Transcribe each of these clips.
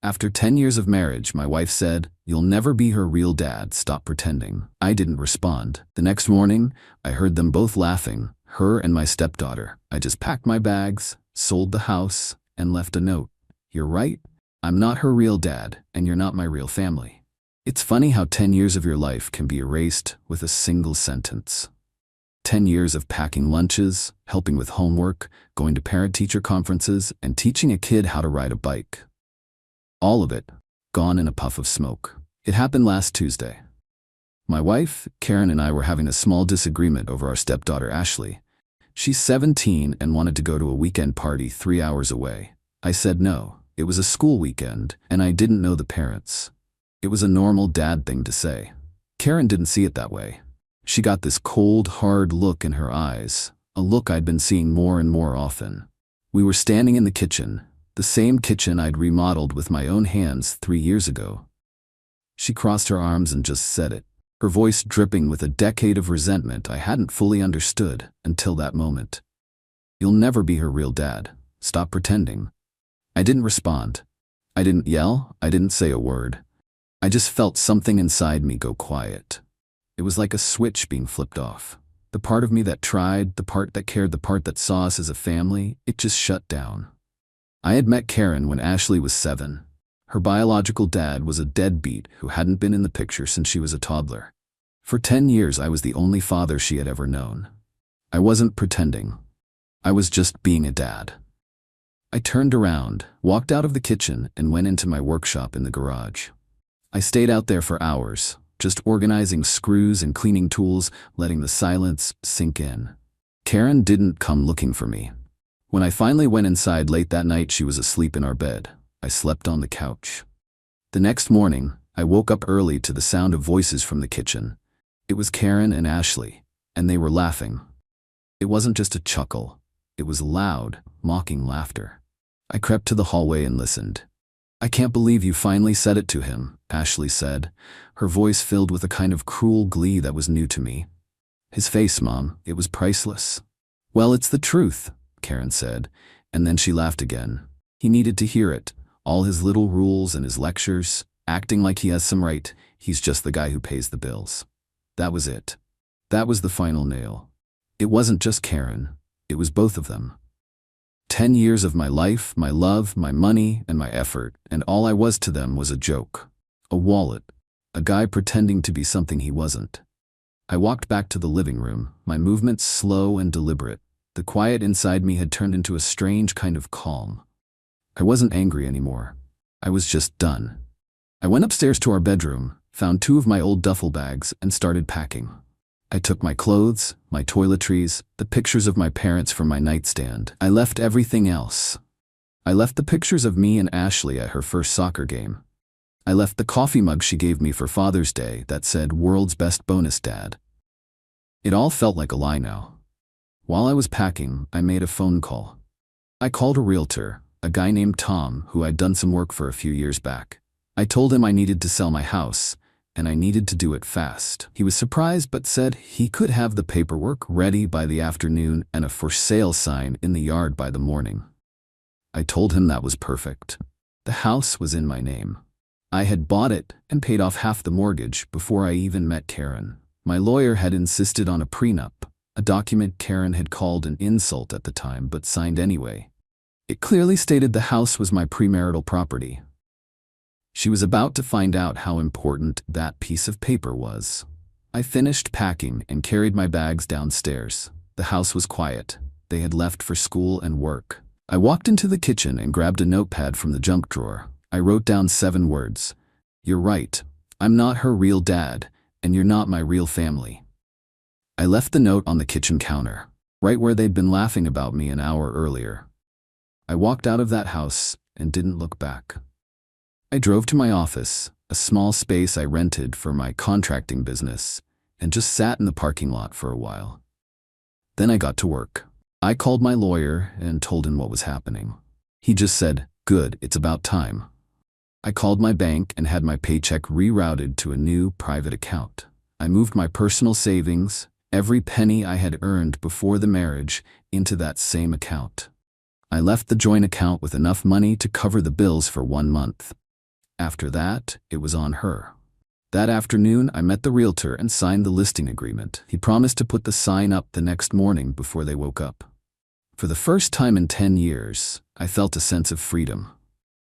After 10 years of marriage, my wife said, "You'll never be her real dad, stop pretending." I didn't respond. The next morning, I heard them both laughing, her and my stepdaughter. I just packed my bags, sold the house, and left a note. "You're right. I'm not her real dad, and you're not my real family." It's funny how 10 years of your life can be erased with a single sentence. 10 years of packing lunches, helping with homework, going to parent-teacher conferences, and teaching a kid how to ride a bike. All of it, gone in a puff of smoke. It happened last Tuesday. My wife, Karen, and I were having a small disagreement over our stepdaughter, Ashley. She's 17 and wanted to go to a weekend party 3 hours away. I said no. It was a school weekend, and I didn't know the parents. It was a normal dad thing to say. Karen didn't see it that way. She got this cold, hard look in her eyes, a look I'd been seeing more and more often. We were standing in the kitchen, the same kitchen I'd remodeled with my own hands 3 years ago. She crossed her arms and just said it, her voice dripping with a decade of resentment I hadn't fully understood until that moment. "You'll never be her real dad. Stop pretending." I didn't respond. I didn't yell. I didn't say a word. I just felt something inside me go quiet. It was like a switch being flipped off. The part of me that tried, the part that cared, the part that saw us as a family, it just shut down. I had met Karen when Ashley was 7. Her biological dad was a deadbeat who hadn't been in the picture since she was a toddler. For 10 years, I was the only father she had ever known. I wasn't pretending. I was just being a dad. I turned around, walked out of the kitchen, and went into my workshop in the garage. I stayed out there for hours, just organizing screws and cleaning tools, letting the silence sink in. Karen didn't come looking for me. When I finally went inside late that night, she was asleep in our bed. I slept on the couch. The next morning, I woke up early to the sound of voices from the kitchen. It was Karen and Ashley, and they were laughing. It wasn't just a chuckle. It was loud, mocking laughter. I crept to the hallway and listened. "I can't believe you finally said it to him," Ashley said, her voice filled with a kind of cruel glee that was new to me. "His face, Mom, it was priceless." "Well, it's the truth," Karen said, and then she laughed again. "He needed to hear it, all his little rules and his lectures, acting like he has some right. He's just the guy who pays the bills." That was it. That was the final nail. It wasn't just Karen, it was both of them. 10 years of my life, my love, my money, and my effort, and all I was to them was a joke. A wallet. A guy pretending to be something he wasn't. I walked back to the living room, my movements slow and deliberate. The quiet inside me had turned into a strange kind of calm. I wasn't angry anymore. I was just done. I went upstairs to our bedroom, found 2 of my old duffel bags, and started packing. I took my clothes, my toiletries, the pictures of my parents from my nightstand. I left everything else. I left the pictures of me and Ashley at her first soccer game. I left the coffee mug she gave me for Father's Day that said, "World's Best Bonus Dad." It all felt like a lie now. While I was packing, I made a phone call. I called a realtor, a guy named Tom who I'd done some work for a few years back. I told him I needed to sell my house, and I needed to do it fast. He was surprised but said he could have the paperwork ready by the afternoon and a for sale sign in the yard by the morning. I told him that was perfect. The house was in my name. I had bought it and paid off half the mortgage before I even met Karen. My lawyer had insisted on a prenup, a document Karen had called an insult at the time but signed anyway. It clearly stated the house was my premarital property. She was about to find out how important that piece of paper was. I finished packing and carried my bags downstairs. The house was quiet. They had left for school and work. I walked into the kitchen and grabbed a notepad from the junk drawer. I wrote down 7 words. "You're right. I'm not her real dad, and you're not my real family." I left the note on the kitchen counter, right where they'd been laughing about me an hour earlier. I walked out of that house and didn't look back. I drove to my office, a small space I rented for my contracting business, and just sat in the parking lot for a while. Then I got to work. I called my lawyer and told him what was happening. He just said, "Good, it's about time." I called my bank and had my paycheck rerouted to a new private account. I moved my personal savings, every penny I had earned before the marriage, into that same account. I left the joint account with enough money to cover the bills for 1 month. After that, it was on her. That afternoon, I met the realtor and signed the listing agreement. He promised to put the sign up the next morning before they woke up. For the first time in 10 years, I felt a sense of freedom.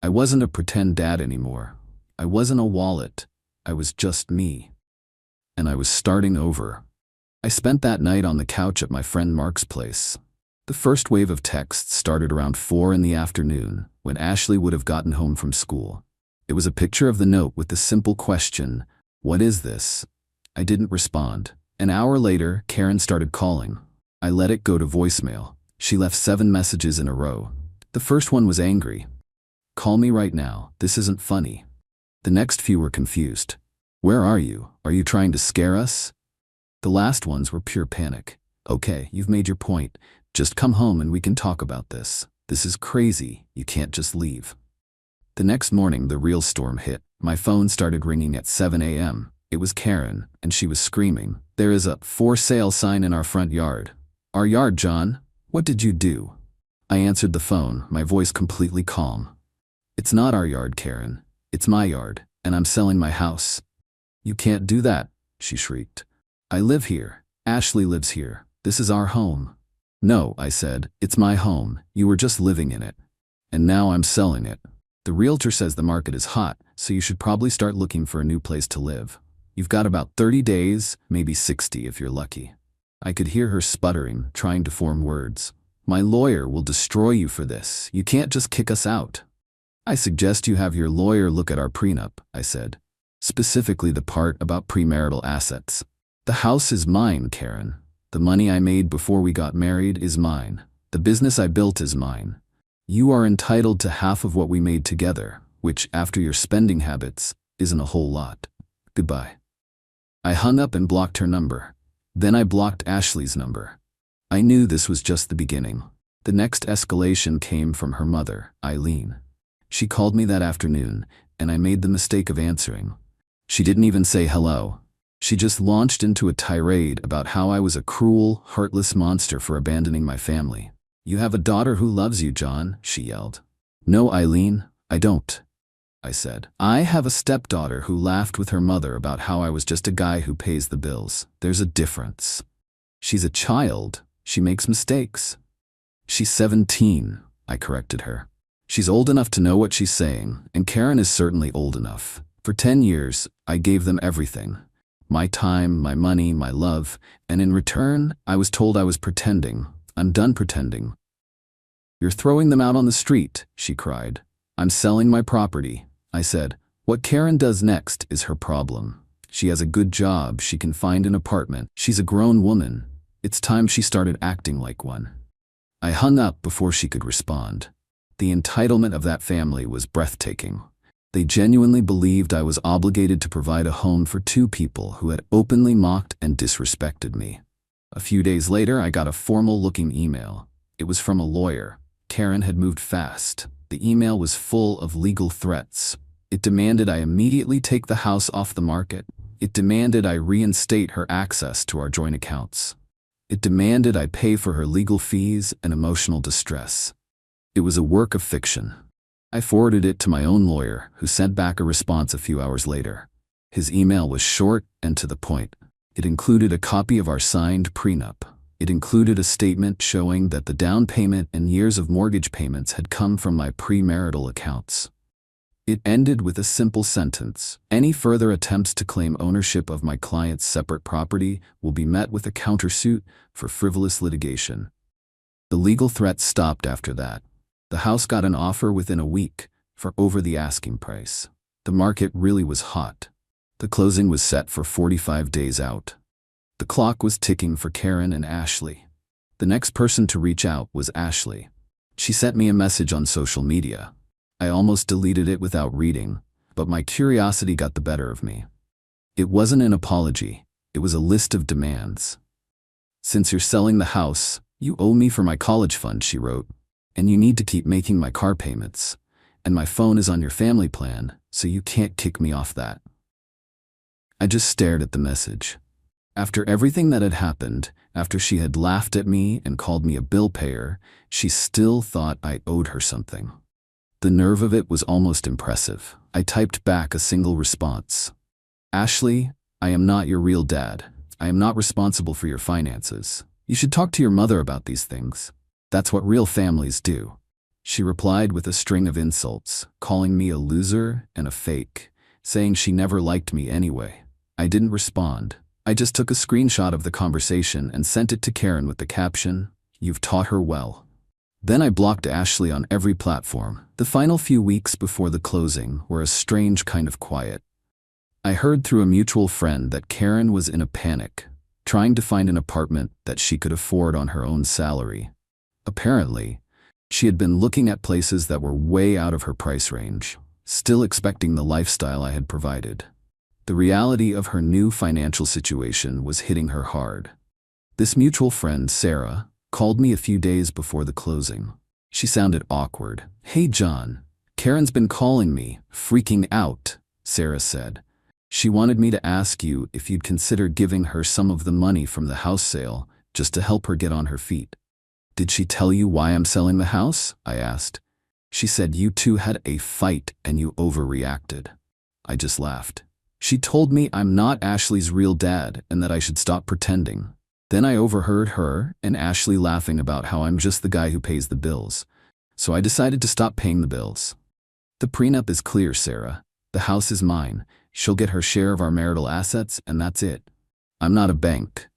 I wasn't a pretend dad anymore. I wasn't a wallet. I was just me. And I was starting over. I spent that night on the couch at my friend Mark's place. The first wave of texts started around 4 in the afternoon, when Ashley would have gotten home from school. It was a picture of the note with the simple question, "What is this?" I didn't respond. An hour later, Karen started calling. I let it go to voicemail. She left 7 messages in a row. The first one was angry. "Call me right now. This isn't funny." The next few were confused. "Where are you? Are you trying to scare us?" The last ones were pure panic. "Okay, you've made your point. Just come home and we can talk about this. This is crazy. You can't just leave." The next morning, the real storm hit. My phone started ringing at 7 a.m. It was Karen, and she was screaming, "There is a for sale sign in our front yard." "Our yard, John? What did you do?" I answered the phone, my voice completely calm. "It's not our yard, Karen. It's my yard, and I'm selling my house." "You can't do that," she shrieked. "I live here. Ashley lives here. This is our home." "No," I said, "it's my home. You were just living in it. And now I'm selling it. The realtor says the market is hot, so you should probably start looking for a new place to live. You've got about 30 days, maybe 60 if you're lucky." I could hear her sputtering, trying to form words. "My lawyer will destroy you for this. You can't just kick us out." "I suggest you have your lawyer look at our prenup," I said. "Specifically the part about premarital assets. The house is mine, Karen. The money I made before we got married is mine. The business I built is mine. You are entitled to half of what we made together, which, after your spending habits, isn't a whole lot. Goodbye." I hung up and blocked her number. Then I blocked Ashley's number. I knew this was just the beginning. The next escalation came from her mother, Eileen. She called me that afternoon, and I made the mistake of answering. She didn't even say hello. She just launched into a tirade about how I was a cruel, heartless monster for abandoning my family. "You have a daughter who loves you, John," she yelled. "No, Eileen, I don't," I said. "I have a stepdaughter who laughed with her mother about how I was just a guy who pays the bills. There's a difference. She's a child. She makes mistakes." "She's 17, I corrected her. "She's old enough to know what she's saying, and Karen is certainly old enough. For 10 years, I gave them everything. My time, my money, my love, and in return, I was told I was pretending. I'm done pretending." "You're throwing them out on the street," she cried. "I'm selling my property," I said. "What Karen does next is her problem. She has a good job, she can find an apartment. She's a grown woman. It's time she started acting like one." I hung up before she could respond. The entitlement of that family was breathtaking. They genuinely believed I was obligated to provide a home for 2 people who had openly mocked and disrespected me. A few days later, I got a formal-looking email. It was from a lawyer. Karen had moved fast. The email was full of legal threats. It demanded I immediately take the house off the market. It demanded I reinstate her access to our joint accounts. It demanded I pay for her legal fees and emotional distress. It was a work of fiction. I forwarded it to my own lawyer, who sent back a response a few hours later. His email was short and to the point. It included a copy of our signed prenup. It included a statement showing that the down payment and years of mortgage payments had come from my premarital accounts. It ended with a simple sentence: "Any further attempts to claim ownership of my client's separate property will be met with a countersuit for frivolous litigation." The legal threats stopped after that. The house got an offer within a week for over the asking price. The market really was hot. The closing was set for 45 days out. The clock was ticking for Karen and Ashley. The next person to reach out was Ashley. She sent me a message on social media. I almost deleted it without reading, but my curiosity got the better of me. It wasn't an apology. It was a list of demands. "Since you're selling the house, you owe me for my college fund," she wrote, "and you need to keep making my car payments. And my phone is on your family plan, so you can't kick me off that." I just stared at the message. After everything that had happened, after she had laughed at me and called me a bill payer, she still thought I owed her something. The nerve of it was almost impressive. I typed back a single response. Ashley, I am not your real dad. I am not responsible for your finances. You should talk to your mother about these things. That's what real families do. She replied with a string of insults, calling me a loser and a fake, saying she never liked me anyway. I didn't respond. I just took a screenshot of the conversation and sent it to Karen with the caption, "You've taught her well." Then I blocked Ashley on every platform. The final few weeks before the closing were a strange kind of quiet. I heard through a mutual friend that Karen was in a panic, trying to find an apartment that she could afford on her own salary. Apparently, she had been looking at places that were way out of her price range, still expecting the lifestyle I had provided. The reality of her new financial situation was hitting her hard. This mutual friend, Sarah, called me a few days before the closing. She sounded awkward. "Hey John, Karen's been calling me, freaking out," Sarah said. "She wanted me to ask you if you'd consider giving her some of the money from the house sale just to help her get on her feet." "Did she tell you why I'm selling the house?" I asked. "She said you two had a fight and you overreacted." I just laughed. "She told me I'm not Ashley's real dad and that I should stop pretending." Then I overheard her and Ashley laughing about how I'm just the guy who pays the bills. So I decided to stop paying the bills. "The prenup is clear, Sarah. The house is mine. She'll get her share of our marital assets and that's it. I'm not a bank."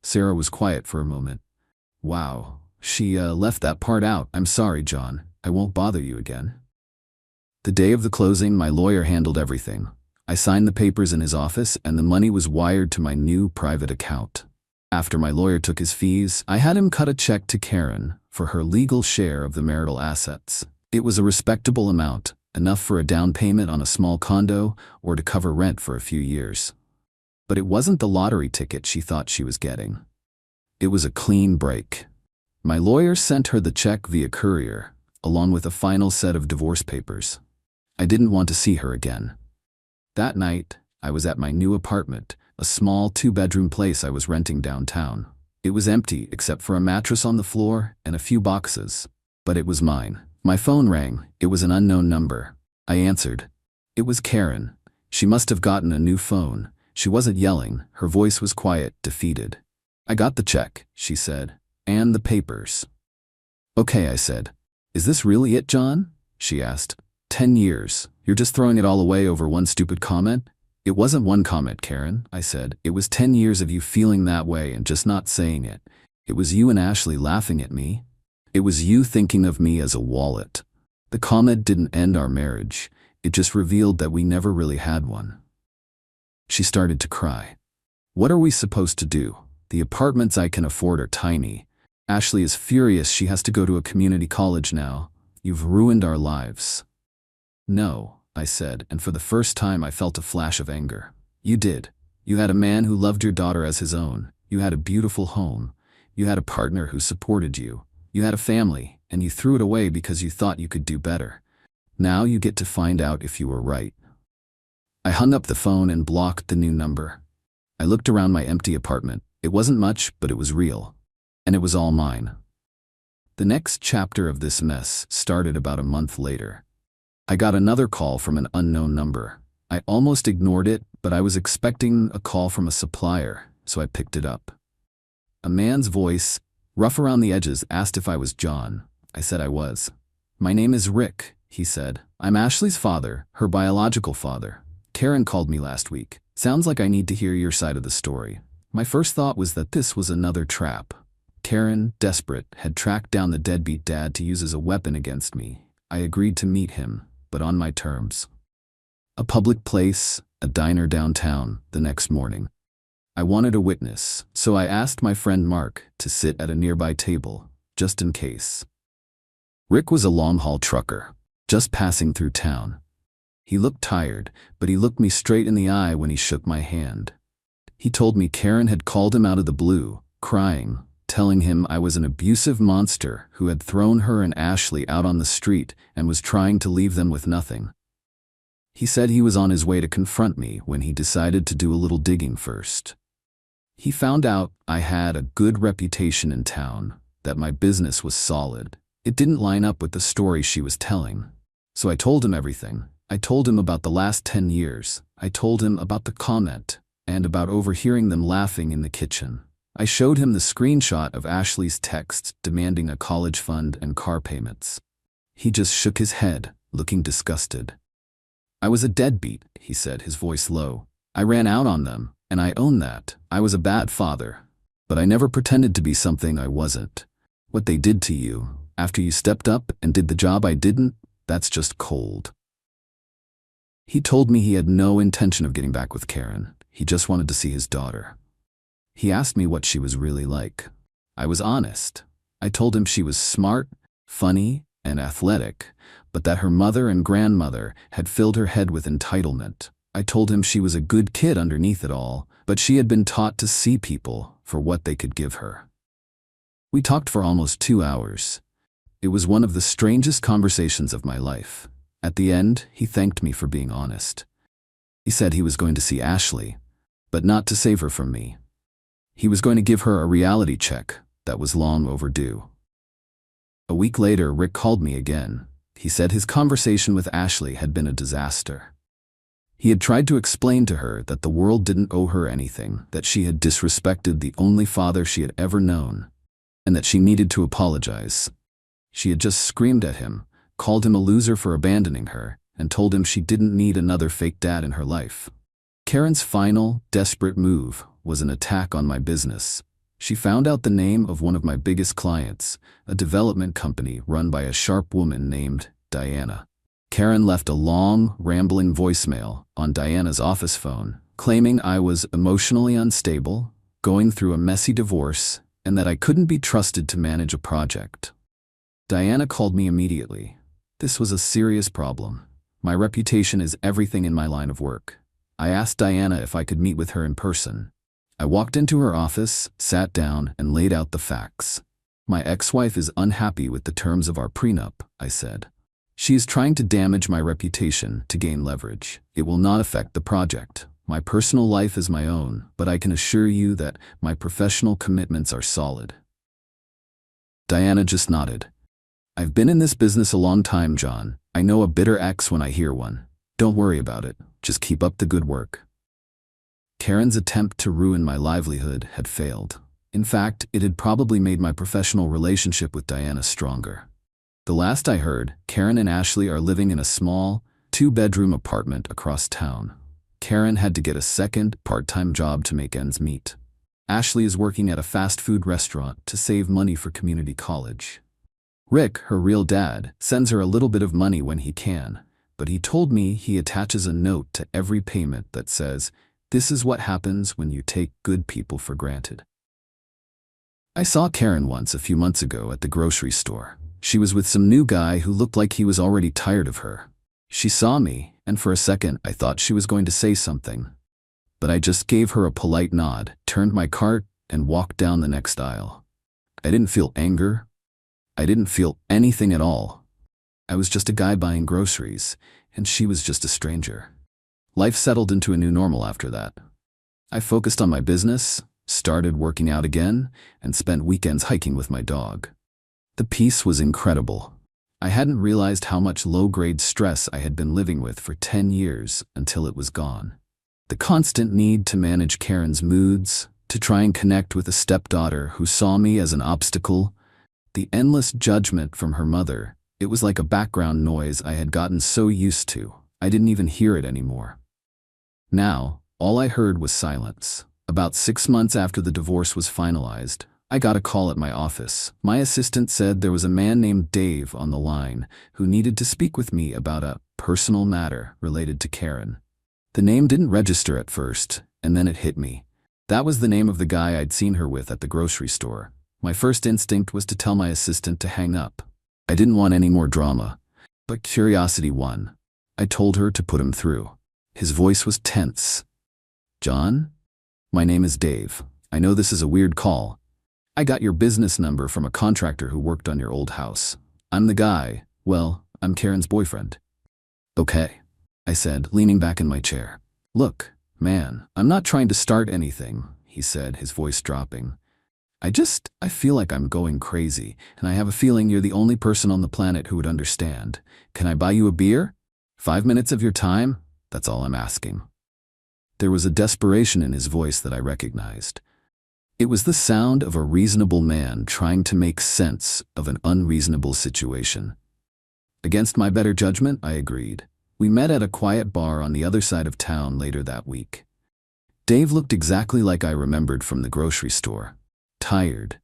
Sarah was quiet for a moment. "Wow, she left that part out. I'm sorry, John. I won't bother you again." The day of the closing, my lawyer handled everything. I signed the papers in his office and the money was wired to my new private account. After my lawyer took his fees, I had him cut a check to Karen for her legal share of the marital assets. It was a respectable amount, enough for a down payment on a small condo or to cover rent for a few years. But it wasn't the lottery ticket she thought she was getting. It was a clean break. My lawyer sent her the check via courier, along with a final set of divorce papers. I didn't want to see her again. That night, I was at my new apartment, a small 2-bedroom place I was renting downtown. It was empty except for a mattress on the floor and a few boxes. But it was mine. My phone rang. It was an unknown number. I answered. It was Karen. She must have gotten a new phone. She wasn't yelling. Her voice was quiet, defeated. "I got the check," she said, "and the papers." "Okay," I said. "Is this really it, John?" she asked. 10 years. You're just throwing it all away over one stupid comment?" "It wasn't one comment, Karen," I said. "It was 10 years of you feeling that way and just not saying it. It was you and Ashley laughing at me. It was you thinking of me as a wallet. The comment didn't end our marriage. It just revealed that we never really had one." She started to cry. "What are we supposed to do? The apartments I can afford are tiny. Ashley is furious she has to go to a community college now. You've ruined our lives." "No," I said, and for the first time I felt a flash of anger. "You did. You had a man who loved your daughter as his own. You had a beautiful home. You had a partner who supported you. You had a family, and you threw it away because you thought you could do better. Now you get to find out if you were right." I hung up the phone and blocked the new number. I looked around my empty apartment. It wasn't much, but it was real. And it was all mine. The next chapter of this mess started about a month later. I got another call from an unknown number. I almost ignored it, but I was expecting a call from a supplier, so I picked it up. A man's voice, rough around the edges, asked if I was John. I said I was. "My name is Rick," he said. "I'm Ashley's father, her biological father. Karen called me last week. Sounds like I need to hear your side of the story." My first thought was that this was another trap. Karen, desperate, had tracked down the deadbeat dad to use as a weapon against me. I agreed to meet him, but on my terms. A public place, a diner downtown, the next morning. I wanted a witness, so I asked my friend Mark to sit at a nearby table, just in case. Rick was a long-haul trucker, just passing through town. He looked tired, but he looked me straight in the eye when he shook my hand. He told me Karen had called him out of the blue, crying, telling him I was an abusive monster who had thrown her and Ashley out on the street and was trying to leave them with nothing. He said he was on his way to confront me when he decided to do a little digging first. He found out I had a good reputation in town, that my business was solid, It didn't line up with the story she was telling. So I told him everything. I told him about the last 10 years. I told him about the comment and about overhearing them laughing in the kitchen. I showed him the screenshot of Ashley's text demanding a college fund and car payments. He just shook his head, looking disgusted. I was a deadbeat, he said, his voice low. I ran out on them, and I own that. I was a bad father. But I never pretended to be something I wasn't. What they did to you, after you stepped up and did the job I didn't, that's just cold. He told me he had no intention of getting back with Karen. He just wanted to see his daughter. He asked me what she was really like. I was honest. I told him she was smart, funny, and athletic, but that her mother and grandmother had filled her head with entitlement. I told him she was a good kid underneath it all, but she had been taught to see people for what they could give her. We talked for almost 2 hours. It was one of the strangest conversations of my life. At the end, he thanked me for being honest. He said he was going to see Ashley, but not to save her from me. He was going to give her a reality check that was long overdue. A week later, Rick called me again. He said his conversation with Ashley had been a disaster. He had tried to explain to her that the world didn't owe her anything, that she had disrespected the only father she had ever known, and that she needed to apologize. She had just screamed at him, called him a loser for abandoning her, and told him she didn't need another fake dad in her life. Karen's final, desperate move was an attack on my business. She found out the name of one of my biggest clients, a development company run by a sharp woman named Diana. Karen left a long, rambling voicemail on Diana's office phone, claiming I was emotionally unstable, going through a messy divorce, and that I couldn't be trusted to manage a project. Diana called me immediately. This was a serious problem. My reputation is everything in my line of work. I asked Diana if I could meet with her in person. I walked into her office, sat down, and laid out the facts. My ex-wife is unhappy with the terms of our prenup, I said. She is trying to damage my reputation to gain leverage. It will not affect the project. My personal life is my own, but I can assure you that my professional commitments are solid. Diana just nodded. I've been in this business a long time, John. I know a bitter ex when I hear one. Don't worry about it. Just keep up the good work. Karen's attempt to ruin my livelihood had failed. In fact, it had probably made my professional relationship with Diana stronger. The last I heard, Karen and Ashley are living in a small, 2-bedroom apartment across town. Karen had to get a second, part-time job to make ends meet. Ashley is working at a fast food restaurant to save money for community college. Rick, her real dad, sends her a little bit of money when he can, but he told me he attaches a note to every payment that says, "This is what happens when you take good people for granted." I saw Karen once a few months ago at the grocery store. She was with some new guy who looked like he was already tired of her. She saw me, and for a second I thought she was going to say something. But I just gave her a polite nod, turned my cart, and walked down the next aisle. I didn't feel anger. I didn't feel anything at all. I was just a guy buying groceries, and she was just a stranger. Life settled into a new normal after that. I focused on my business, started working out again, and spent weekends hiking with my dog. The peace was incredible. I hadn't realized how much low-grade stress I had been living with for 10 years until it was gone. The constant need to manage Karen's moods, to try and connect with a stepdaughter who saw me as an obstacle, the endless judgment from her mother, it was like a background noise I had gotten so used to, I didn't even hear it anymore. Now, all I heard was silence. About 6 months after the divorce was finalized, I got a call at my office. My assistant said there was a man named Dave on the line who needed to speak with me about a personal matter related to Karen. The name didn't register at first, and then it hit me. That was the name of the guy I'd seen her with at the grocery store. My first instinct was to tell my assistant to hang up. I didn't want any more drama, but curiosity won. I told her to put him through. His voice was tense. "John? My name is Dave. I know this is a weird call. I got your business number from a contractor who worked on your old house. I'm the guy. Well, I'm Karen's boyfriend." "Okay," I said, leaning back in my chair. "Look, man, I'm not trying to start anything," he said, his voice dropping. I feel like I'm going crazy, and I have a feeling you're the only person on the planet who would understand. Can I buy you a beer? 5 minutes of your time? That's all I'm asking." There was a desperation in his voice that I recognized. It was the sound of a reasonable man trying to make sense of an unreasonable situation. Against my better judgment, I agreed. We met at a quiet bar on the other side of town later that week. Dave looked exactly like I remembered from the grocery store. Tired.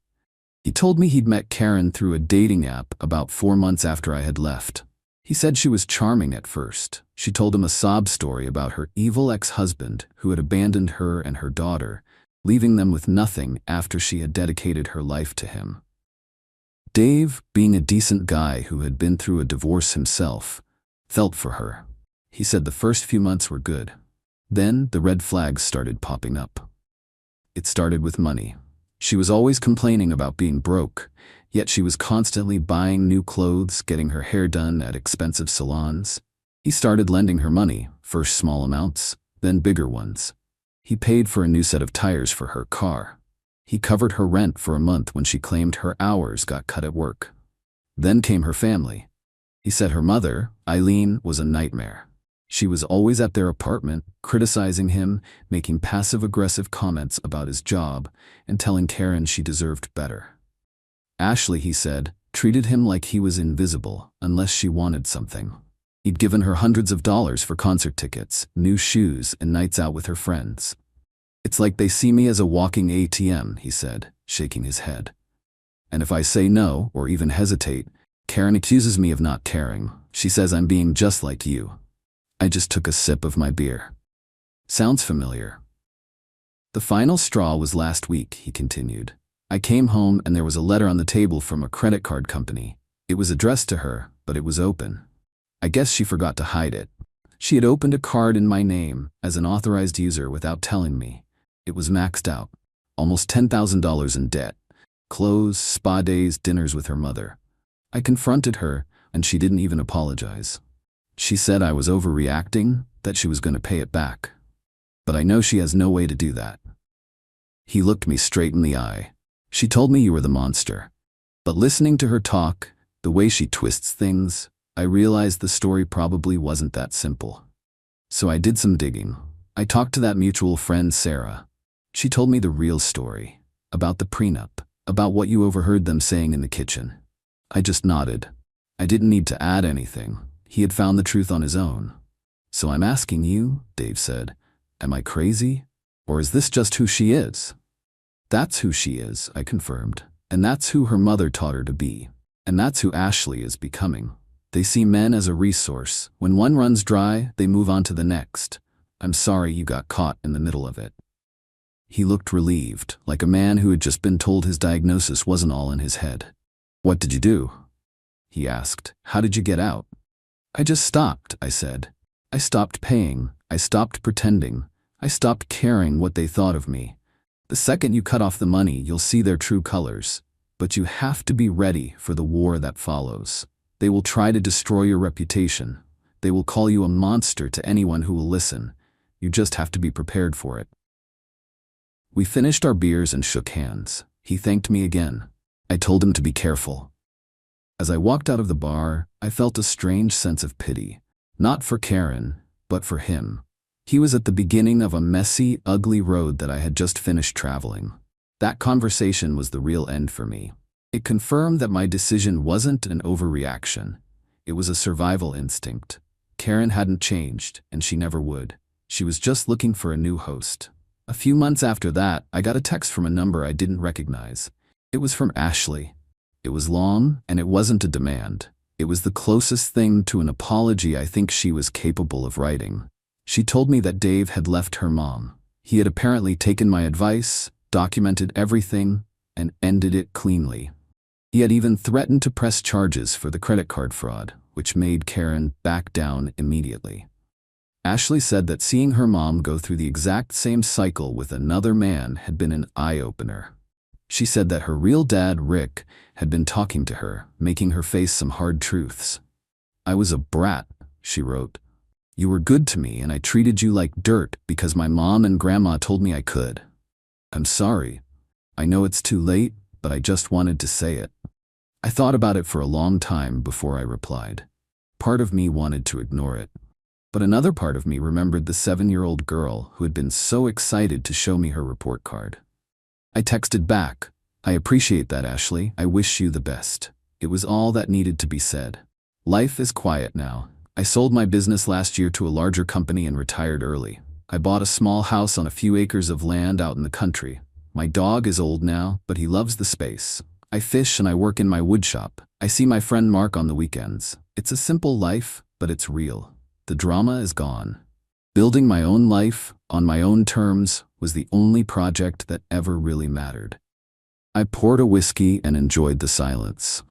He told me he'd met Karen through a dating app about 4 months after I had left. He said she was charming at first. She told him a sob story about her evil ex-husband who had abandoned her and her daughter, leaving them with nothing after she had dedicated her life to him. Dave, being a decent guy who had been through a divorce himself, felt for her. He said the first few months were good. Then the red flags started popping up. It started with money. She was always complaining about being broke, yet she was constantly buying new clothes, getting her hair done at expensive salons. He started lending her money, first small amounts, then bigger ones. He paid for a new set of tires for her car. He covered her rent for a month when she claimed her hours got cut at work. Then came her family. He said her mother, Eileen, was a nightmare. She was always at their apartment, criticizing him, making passive-aggressive comments about his job, and telling Karen she deserved better. Ashley, he said, treated him like he was invisible unless she wanted something. He'd given her hundreds of dollars for concert tickets, new shoes, and nights out with her friends. "It's like they see me as a walking ATM," he said, shaking his head. "And if I say no, or even hesitate, Karen accuses me of not caring. She says I'm being just like you." I just took a sip of my beer. "Sounds familiar." "The final straw was last week," he continued. "I came home and there was a letter on the table from a credit card company. It was addressed to her, but it was open. I guess she forgot to hide it. She had opened a card in my name as an authorized user without telling me. It was maxed out. Almost $10,000 in debt. Clothes, spa days, dinners with her mother. I confronted her, and she didn't even apologize. She said I was overreacting, that she was going to pay it back. But I know she has no way to do that." He looked me straight in the eye. "She told me you were the monster." But listening to her talk, the way she twists things, I realized the story probably wasn't that simple. So I did some digging. I talked to that mutual friend, Sarah. She told me the real story, about the prenup, about what you overheard them saying in the kitchen. I just nodded. I didn't need to add anything. He had found the truth on his own. "So I'm asking you," Dave said, "am I crazy? Or is this just who she is?" "That's who she is," I confirmed. "And that's who her mother taught her to be. And that's who Ashley is becoming. They see men as a resource. When one runs dry, they move on to the next. I'm sorry you got caught in the middle of it." He looked relieved, like a man who had just been told his diagnosis wasn't all in his head. "What did you do?" he asked. "How did you get out?" "I just stopped," I said. "I stopped paying. I stopped pretending. I stopped caring what they thought of me. The second you cut off the money, you'll see their true colors. But you have to be ready for the war that follows. They will try to destroy your reputation. They will call you a monster to anyone who will listen. You just have to be prepared for it." We finished our beers and shook hands. He thanked me again. I told him to be careful. As I walked out of the bar, I felt a strange sense of pity. Not for Karen, but for him. He was at the beginning of a messy, ugly road that I had just finished traveling. That conversation was the real end for me. It confirmed that my decision wasn't an overreaction. It was a survival instinct. Karen hadn't changed, and she never would. She was just looking for a new host. A few months after that, I got a text from a number I didn't recognize. It was from Ashley. It was long, and it wasn't a demand. It was the closest thing to an apology I think she was capable of writing. She told me that Dave had left her mom. He had apparently taken my advice, documented everything, and ended it cleanly. He had even threatened to press charges for the credit card fraud, which made Karen back down immediately. Ashley said that seeing her mom go through the exact same cycle with another man had been an eye-opener. She said that her real dad, Rick, had been talking to her, making her face some hard truths. "I was a brat," she wrote. "You were good to me and I treated you like dirt because my mom and grandma told me I could. I'm sorry. I know it's too late, but I just wanted to say it." I thought about it for a long time before I replied. Part of me wanted to ignore it, but another part of me remembered the 7-year-old girl who had been so excited to show me her report card. I texted back, "I appreciate that, Ashley. I wish you the best." It was all that needed to be said. Life is quiet now. I sold my business last year to a larger company and retired early. I bought a small house on a few acres of land out in the country. My dog is old now, but he loves the space. I fish and I work in my wood shop. I see my friend Mark on the weekends. It's a simple life, but it's real. The drama is gone. Building my own life, on my own terms, was the only project that ever really mattered. I poured a whiskey and enjoyed the silence.